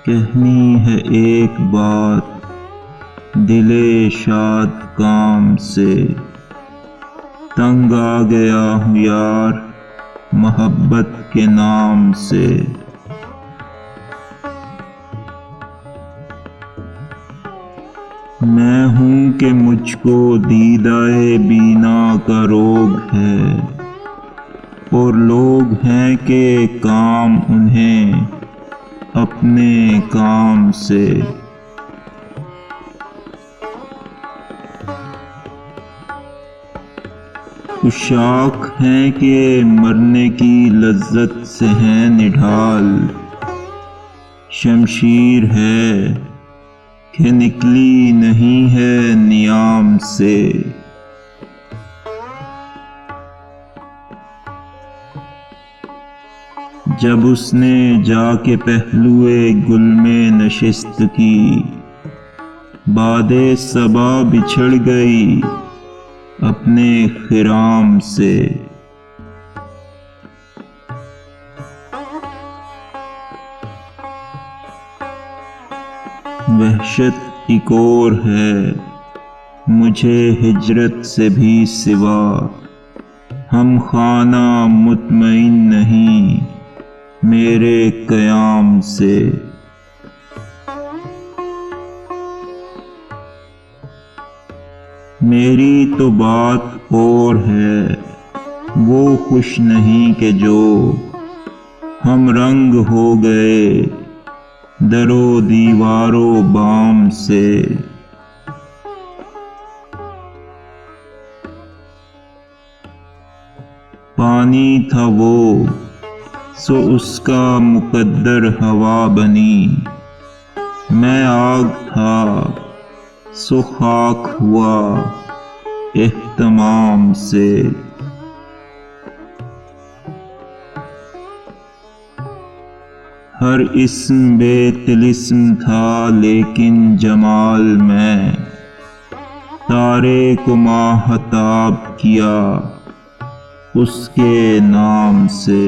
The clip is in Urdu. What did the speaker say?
کہنی ہے ایک بات دل شاد کام سے، تنگ آ گیا ہوں یار محبت کے نام سے۔ میں ہوں کہ مجھ کو دیدۂ بینا کا روگ ہے، اور لوگ ہیں کہ کام انہیں اپنے کام سے۔ عشاق ہیں کہ مرنے کی لذت سے ہیں نڈھال، شمشیر ہے کہ نکلی نہیں ہے نیام سے۔ جب اس نے جا کے پہلوئے گل میں نشست کی، باد صبا بچھڑ گئی اپنے خرام سے۔ وحشت ایک اور ہے مجھے ہجرت سے بھی سوا، ہم خانہ مطمئن نہیں میرے قیام سے۔ میری تو بات اور ہے وہ خوش نہیں کہ جو ہم رنگ ہو گئے در و دیوار و بام سے۔ پانی تھا وہ سو اس کا مقدر ہوا بنی، میں آگ تھا سو خاک ہوا اہتمام سے۔ ہر اسم بے طلسم تھا لیکن جمال میں، تارے کو ماہتاب کیا اس کے نام سے۔